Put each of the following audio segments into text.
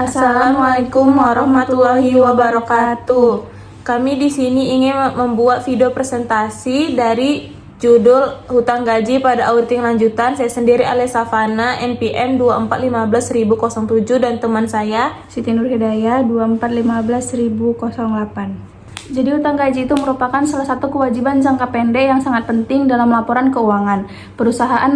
Assalamualaikum warahmatullahi wabarakatuh. Kami di sini ingin membuat video presentasi dari judul Hutang Gaji pada Auditing Lanjutan. Saya sendiri Alia Savana, NPM 2415007 dan teman saya Siti Nur Hidayah 2415008. Jadi hutang gaji itu merupakan salah satu kewajiban jangka pendek yang sangat penting dalam laporan keuangan. Perusahaan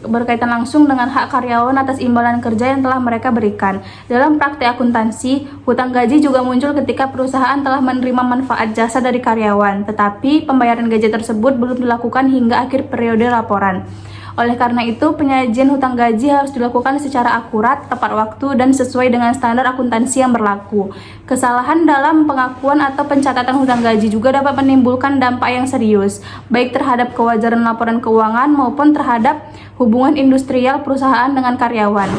berkaitan langsung dengan hak karyawan atas imbalan kerja yang telah mereka berikan. Dalam praktik akuntansi, hutang gaji juga muncul ketika perusahaan telah menerima manfaat jasa dari karyawan, tetapi pembayaran gaji tersebut belum dilakukan hingga akhir periode laporan. Oleh karena itu, penyajian hutang gaji harus dilakukan secara akurat, tepat waktu, dan sesuai dengan standar akuntansi yang berlaku. Kesalahan dalam pengakuan atau pencatatan hutang gaji juga dapat menimbulkan dampak yang serius, baik terhadap kewajaran laporan keuangan maupun terhadap hubungan industrial perusahaan dengan karyawan.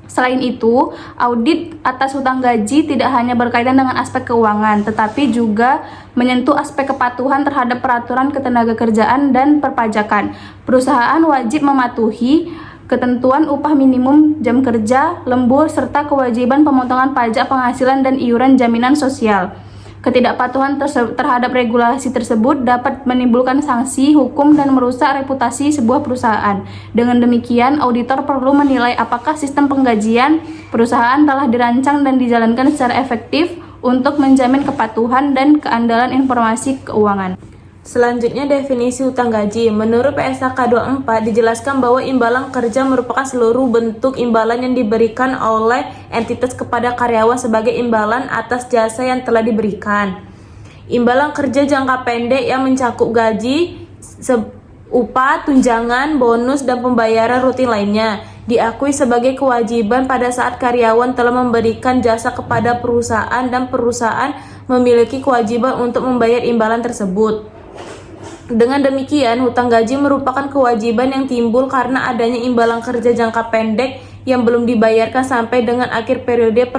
Selain itu, audit atas hutang gaji tidak hanya berkaitan dengan aspek keuangan, tetapi juga menyentuh aspek kepatuhan terhadap peraturan ketenagakerjaan dan perpajakan. Perusahaan wajib mematuhi ketentuan upah minimum, jam kerja, lembur, serta kewajiban pemotongan pajak penghasilan dan iuran jaminan sosial. Ketidakpatuhan terhadap regulasi tersebut dapat menimbulkan sanksi hukum dan merusak reputasi sebuah perusahaan. Dengan demikian, auditor perlu menilai apakah sistem penggajian perusahaan telah dirancang dan dijalankan secara efektif untuk menjamin kepatuhan dan keandalan informasi keuangan. Selanjutnya, definisi hutang gaji. Menurut PSAK 24 dijelaskan bahwa imbalan kerja merupakan seluruh bentuk imbalan yang diberikan oleh entitas kepada karyawan sebagai imbalan atas jasa yang telah diberikan. Imbalan kerja jangka pendek yang mencakup gaji, upah, tunjangan, bonus, dan pembayaran rutin lainnya diakui sebagai kewajiban pada saat karyawan telah memberikan jasa kepada perusahaan dan perusahaan memiliki kewajiban untuk membayar imbalan tersebut. Dengan demikian, hutang gaji merupakan kewajiban yang timbul karena adanya imbalan kerja jangka pendek yang belum dibayarkan sampai dengan akhir periode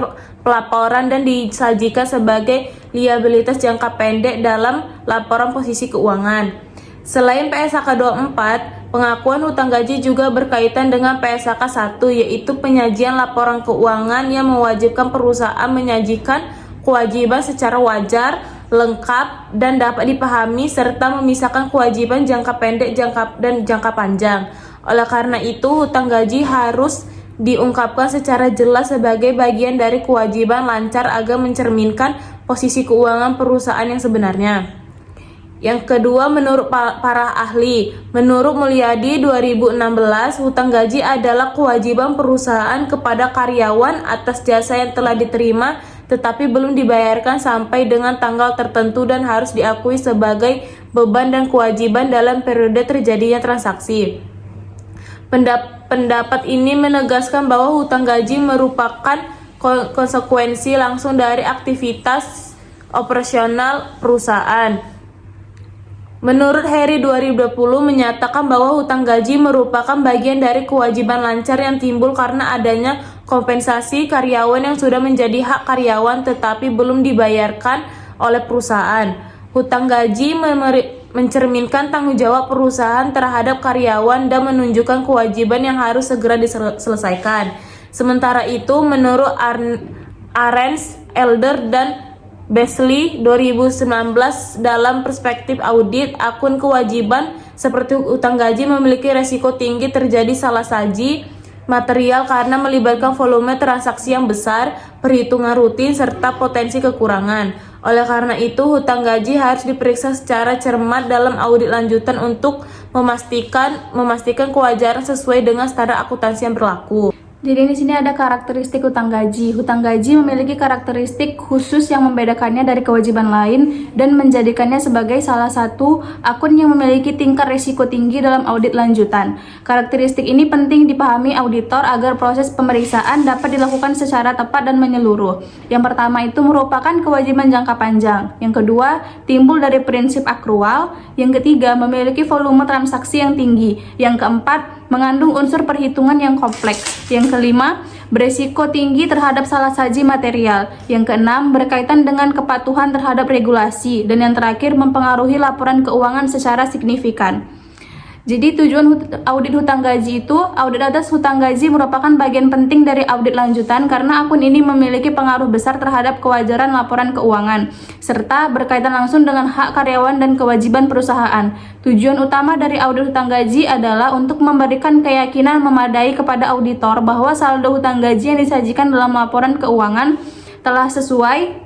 pelaporan dan disajikan sebagai liabilitas jangka pendek dalam laporan posisi keuangan. Selain PSAK 24, pengakuan hutang gaji juga berkaitan dengan PSAK 1, yaitu penyajian laporan keuangan yang mewajibkan perusahaan menyajikan kewajiban secara wajar, lengkap, dan dapat dipahami serta memisahkan kewajiban jangka pendek dan jangka panjang. Oleh karena itu, hutang gaji harus diungkapkan secara jelas sebagai bagian dari kewajiban lancar agar mencerminkan posisi keuangan perusahaan yang sebenarnya. Yang kedua, menurut para ahli, menurut Mulyadi 2016, hutang gaji adalah kewajiban perusahaan kepada karyawan atas jasa yang telah diterima tetapi belum dibayarkan sampai dengan tanggal tertentu dan harus diakui sebagai beban dan kewajiban dalam periode terjadinya transaksi. Pendapat ini menegaskan bahwa hutang gaji merupakan konsekuensi langsung dari aktivitas operasional perusahaan. Menurut Heri 2020 menyatakan bahwa hutang gaji merupakan bagian dari kewajiban lancar yang timbul karena adanya kompensasi karyawan yang sudah menjadi hak karyawan tetapi belum dibayarkan oleh perusahaan. Hutang gaji mencerminkan tanggung jawab perusahaan terhadap karyawan dan menunjukkan kewajiban yang harus segera diselesaikan. Sementara itu, menurut Arens, Elder, dan Besley 2019 dalam perspektif audit, akun kewajiban seperti hutang gaji memiliki resiko tinggi terjadi salah saji material karena melibatkan volume transaksi yang besar, perhitungan rutin, serta potensi kekurangan. Oleh karena itu, hutang gaji harus diperiksa secara cermat dalam audit lanjutan untuk memastikan kewajaran sesuai dengan standar akuntansi yang berlaku. Jadi di sini ada karakteristik hutang gaji. Hutang gaji memiliki karakteristik khusus yang membedakannya dari kewajiban lain dan menjadikannya sebagai salah satu akun yang memiliki tingkat risiko tinggi dalam audit lanjutan. Karakteristik ini penting dipahami auditor agar proses pemeriksaan dapat dilakukan secara tepat dan menyeluruh. Yang pertama itu merupakan kewajiban jangka panjang. Yang kedua, timbul dari prinsip akrual. Yang ketiga, memiliki volume transaksi yang tinggi. Yang keempat, mengandung unsur perhitungan yang kompleks. Yang kelima, beresiko tinggi terhadap salah saji material. Yang keenam, berkaitan dengan kepatuhan terhadap regulasi. Dan yang terakhir, mempengaruhi laporan keuangan secara signifikan. Jadi tujuan audit hutang gaji itu, audit atas hutang gaji merupakan bagian penting dari audit lanjutan karena akun ini memiliki pengaruh besar terhadap kewajaran laporan keuangan, serta berkaitan langsung dengan hak karyawan dan kewajiban perusahaan. Tujuan utama dari audit hutang gaji adalah untuk memberikan keyakinan memadai kepada auditor bahwa saldo hutang gaji yang disajikan dalam laporan keuangan telah sesuai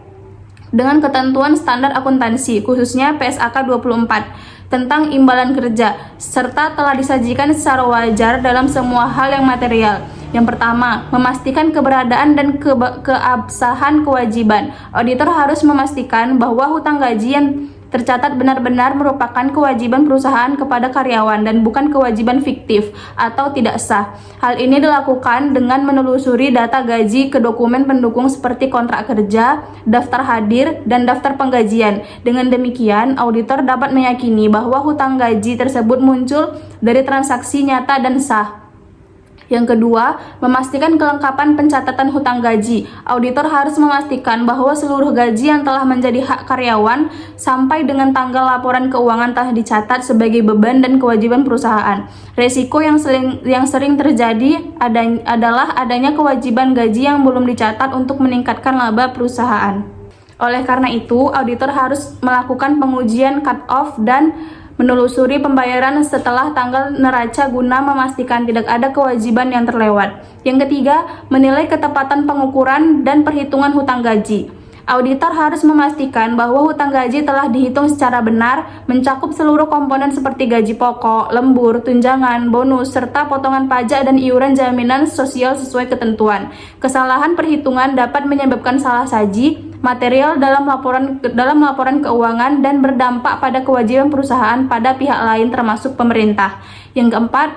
dengan ketentuan standar akuntansi, khususnya PSAK 24 tentang imbalan kerja, serta telah disajikan secara wajar dalam semua hal yang material. Yang pertama, memastikan keberadaan dan keabsahan kewajiban. Auditor harus memastikan bahwa hutang gaji yang tercatat benar-benar merupakan kewajiban perusahaan kepada karyawan dan bukan kewajiban fiktif atau tidak sah. Hal ini dilakukan dengan menelusuri data gaji ke dokumen pendukung seperti kontrak kerja, daftar hadir, dan daftar penggajian. Dengan demikian, auditor dapat meyakini bahwa hutang gaji tersebut muncul dari transaksi nyata dan sah. Yang kedua, memastikan kelengkapan pencatatan hutang gaji. Auditor harus memastikan bahwa seluruh gaji yang telah menjadi hak karyawan sampai dengan tanggal laporan keuangan telah dicatat sebagai beban dan kewajiban perusahaan. Resiko yang sering terjadi adalah adanya kewajiban gaji yang belum dicatat untuk meningkatkan laba perusahaan. Oleh karena itu, auditor harus melakukan pengujian cut-off dan menelusuri pembayaran setelah tanggal neraca guna memastikan tidak ada kewajiban yang terlewat. Yang ketiga, menilai ketepatan pengukuran dan perhitungan hutang gaji. Auditor harus memastikan bahwa hutang gaji telah dihitung secara benar, mencakup seluruh komponen seperti gaji pokok, lembur, tunjangan, bonus, serta potongan pajak dan iuran jaminan sosial sesuai ketentuan. Kesalahan perhitungan dapat menyebabkan salah saji material dalam laporan keuangan dan berdampak pada kewajiban perusahaan pada pihak lain termasuk pemerintah. Yang keempat,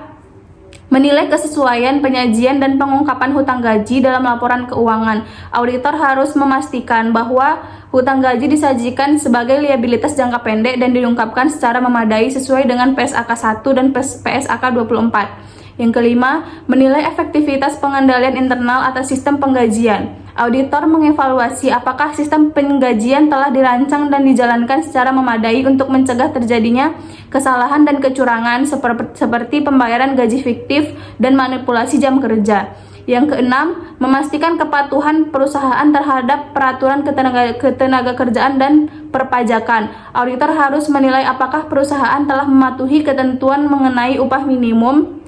menilai kesesuaian penyajian dan pengungkapan hutang gaji dalam laporan keuangan. Auditor harus memastikan bahwa hutang gaji disajikan sebagai liabilitas jangka pendek dan diungkapkan secara memadai sesuai dengan PSAK 1 dan PSAK 24. Yang kelima, menilai efektivitas pengendalian internal atas sistem penggajian. Auditor mengevaluasi apakah sistem penggajian telah dirancang dan dijalankan secara memadai untuk mencegah terjadinya kesalahan dan kecurangan seperti pembayaran gaji fiktif dan manipulasi jam kerja. Yang keenam, memastikan kepatuhan perusahaan terhadap peraturan ketenaga kerjaan dan perpajakan. Auditor harus menilai apakah perusahaan telah mematuhi ketentuan mengenai upah minimum.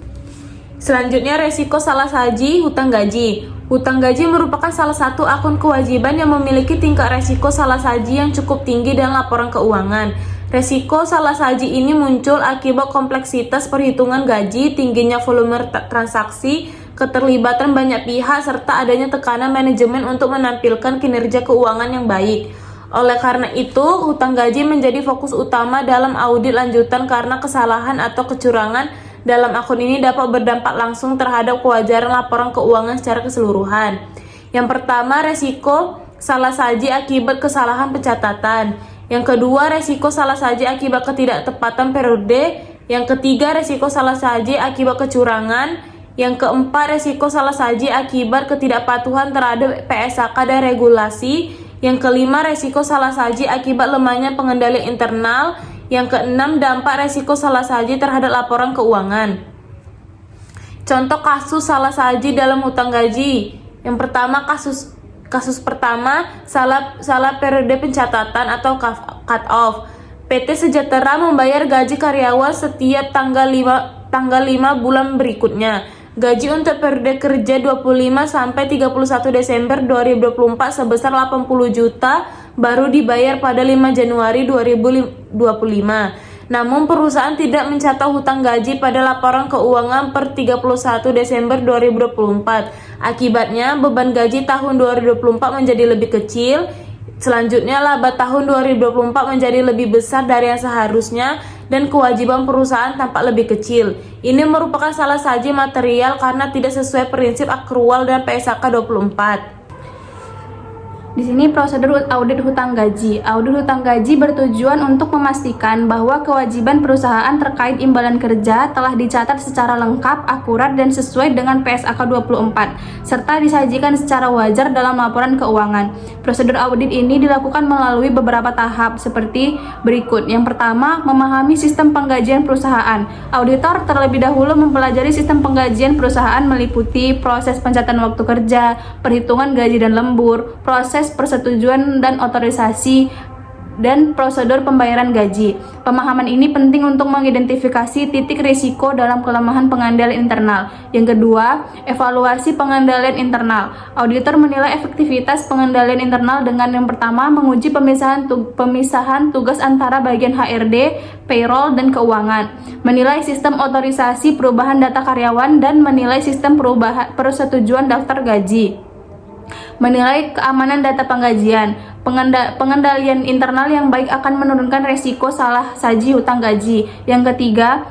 Selanjutnya, resiko salah saji hutang gaji. Hutang gaji merupakan salah satu akun kewajiban yang memiliki tingkat resiko salah saji yang cukup tinggi dalam laporan keuangan. Resiko salah saji ini muncul akibat kompleksitas perhitungan gaji, tingginya volume transaksi, keterlibatan banyak pihak, serta adanya tekanan manajemen untuk menampilkan kinerja keuangan yang baik. Oleh karena itu, hutang gaji menjadi fokus utama dalam audit lanjutan karena kesalahan atau kecurangan dalam akun ini dapat berdampak langsung terhadap kewajaran laporan keuangan secara keseluruhan. Yang pertama, resiko salah saji akibat kesalahan pencatatan. Yang kedua, resiko salah saji akibat ketidaktepatan periode. Yang ketiga, resiko salah saji akibat kecurangan. Yang keempat, resiko salah saji akibat ketidakpatuhan terhadap PSAK dan regulasi. Yang kelima, resiko salah saji akibat lemahnya pengendalian internal. Yang keenam, dampak resiko salah saji terhadap laporan keuangan. Contoh kasus salah saji dalam hutang gaji. Yang pertama, kasus pertama, salah periode pencatatan atau cut off. PT Sejahtera membayar gaji karyawan setiap tanggal 5 bulan berikutnya. Gaji untuk periode kerja 25 sampai 31 Desember 2024 sebesar 80 juta baru dibayar pada 5 Januari 2025. Namun perusahaan tidak mencatat hutang gaji pada laporan keuangan per 31 Desember 2024. Akibatnya beban gaji tahun 2024 menjadi lebih kecil. Selanjutnya laba tahun 2024 menjadi lebih besar dari yang seharusnya dan kewajiban perusahaan tampak lebih kecil. Ini merupakan salah saji material karena tidak sesuai prinsip akrual dan PSAK 24. Di sini prosedur audit hutang gaji. Audit hutang gaji bertujuan untuk memastikan bahwa kewajiban perusahaan terkait imbalan kerja telah dicatat secara lengkap, akurat, dan sesuai dengan PSAK 24, serta disajikan secara wajar dalam laporan keuangan. Prosedur audit ini dilakukan melalui beberapa tahap seperti berikut. Yang pertama, memahami sistem penggajian perusahaan. Auditor terlebih dahulu mempelajari sistem penggajian perusahaan meliputi proses pencatatan waktu kerja, perhitungan gaji dan lembur, proses persetujuan dan otorisasi, dan prosedur pembayaran gaji. Pemahaman ini penting untuk mengidentifikasi titik risiko dalam kelemahan pengendalian internal. Yang kedua, evaluasi pengendalian internal. Auditor menilai efektivitas pengendalian internal dengan yang pertama, menguji pemisahan tugas antara bagian HRD, payroll, dan keuangan, menilai sistem otorisasi perubahan data karyawan, dan menilai sistem persetujuan daftar gaji, menilai keamanan data penggajian. Pengendalian internal yang baik akan menurunkan resiko salah saji hutang gaji. Yang ketiga,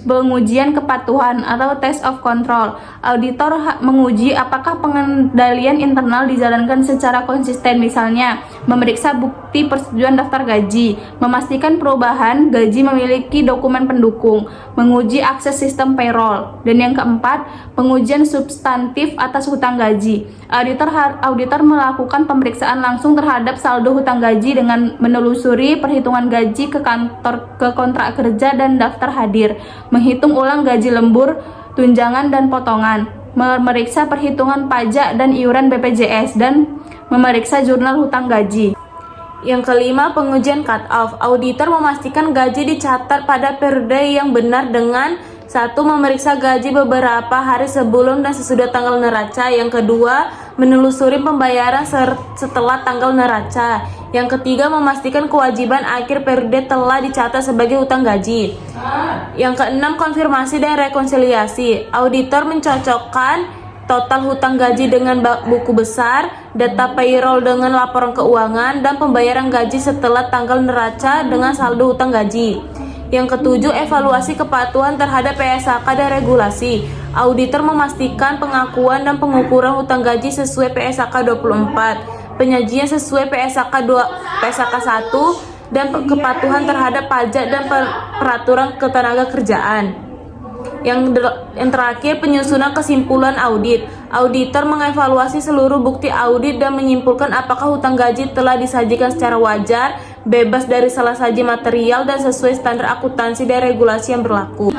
pengujian kepatuhan atau test of control. Auditor menguji apakah pengendalian internal dijalankan secara konsisten, misalnya memeriksa bukti persetujuan daftar gaji, memastikan perubahan gaji memiliki dokumen pendukung, menguji akses sistem payroll. Dan yang keempat, pengujian substantif atas hutang gaji. Auditor melakukan pemeriksaan langsung terhadap saldo hutang gaji dengan menelusuri perhitungan gaji ke kontrak kerja dan daftar hadir, menghitung ulang gaji lembur, tunjangan dan potongan, memeriksa perhitungan pajak dan iuran BPJS, dan memeriksa jurnal hutang gaji. Yang kelima, pengujian cut-off. Auditor memastikan gaji dicatat pada periode yang benar dengan satu, memeriksa gaji beberapa hari sebelum dan sesudah tanggal neraca. Yang kedua, menelusuri pembayaran setelah tanggal neraca. Yang ketiga, memastikan kewajiban akhir periode telah dicatat sebagai hutang gaji. Yang keenam, konfirmasi dan rekonsiliasi. Auditor mencocokkan total hutang gaji dengan buku besar, data payroll dengan laporan keuangan, dan pembayaran gaji setelah tanggal neraca dengan saldo hutang gaji. Yang ketujuh, evaluasi kepatuhan terhadap PSAK dan regulasi. Auditor memastikan pengakuan dan pengukuran hutang gaji sesuai PSAK 24, penyajian sesuai PSAK 1, dan kepatuhan terhadap pajak dan peraturan ketenaga kerjaan. Yang terakhir, penyusunan kesimpulan audit. Auditor mengevaluasi seluruh bukti audit dan menyimpulkan apakah hutang gaji telah disajikan secara wajar, bebas dari salah saji material, dan sesuai standar akuntansi dan regulasi yang berlaku.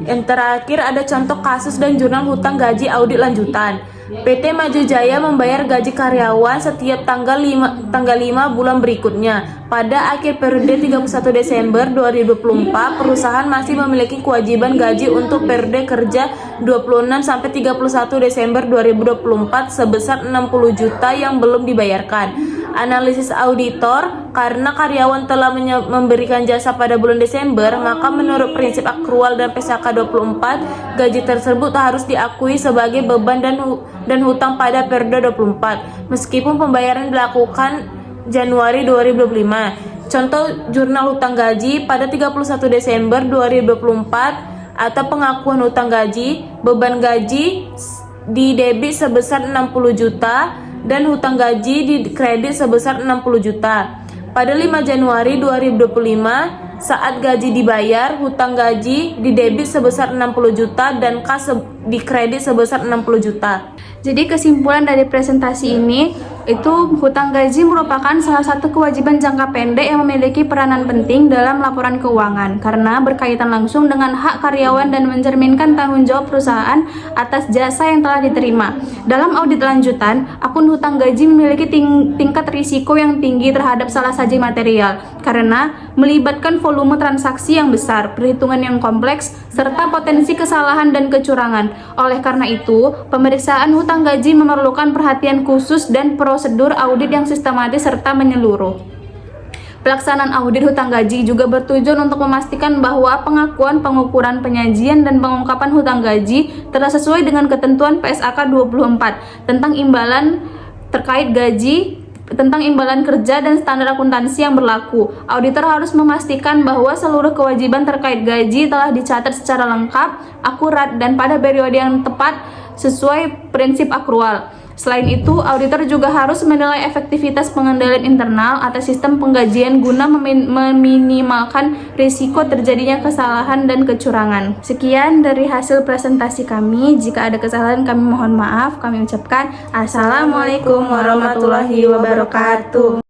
Yang terakhir, ada contoh kasus dan jurnal hutang gaji audit lanjutan. PT Maju Jaya membayar gaji karyawan setiap tanggal 5 bulan berikutnya. Pada akhir periode 31 Desember 2024, perusahaan masih memiliki kewajiban gaji untuk periode kerja 26 sampai 31 Desember 2024 sebesar 60 juta yang belum dibayarkan. Analisis auditor, karena karyawan telah memberikan jasa pada bulan Desember, maka menurut prinsip akrual dan PSAK 24, gaji tersebut harus diakui sebagai beban dan hutang pada periode 24, meskipun pembayaran dilakukan Januari 2025. Contoh jurnal hutang gaji pada 31 Desember 2024 atau pengakuan hutang gaji, beban gaji di debit sebesar 60 juta dan hutang gaji di kredit sebesar 60 juta. Pada 5 Januari 2025, saat gaji dibayar, hutang gaji di debit sebesar 60 juta dan kas di kredit sebesar 60 juta. Jadi kesimpulan dari presentasi ini, itu hutang gaji merupakan salah satu kewajiban jangka pendek yang memiliki peranan penting dalam laporan keuangan karena berkaitan langsung dengan hak karyawan dan mencerminkan tanggung jawab perusahaan atas jasa yang telah diterima. Dalam audit lanjutan, akun hutang gaji memiliki tingkat risiko yang tinggi terhadap salah saji material karena melibatkan volume transaksi yang besar, perhitungan yang kompleks, serta potensi kesalahan dan kecurangan. Oleh karena itu, pemeriksaan hutang gaji memerlukan perhatian khusus dan prosedur audit yang sistematis serta menyeluruh. Pelaksanaan audit hutang gaji juga bertujuan untuk memastikan bahwa pengakuan, pengukuran, penyajian, dan pengungkapan hutang gaji telah sesuai dengan ketentuan PSAK 24 tentang imbalan terkait gaji, tentang imbalan kerja dan standar akuntansi yang berlaku. Auditor harus memastikan bahwa seluruh kewajiban terkait gaji telah dicatat secara lengkap, akurat, dan pada periode yang tepat sesuai prinsip akrual. Selain itu, auditor juga harus menilai efektivitas pengendalian internal atas sistem penggajian guna meminimalkan risiko terjadinya kesalahan dan kecurangan. Sekian dari hasil presentasi kami. Jika ada kesalahan kami mohon maaf. Kami ucapkan Assalamualaikum warahmatullahi wabarakatuh.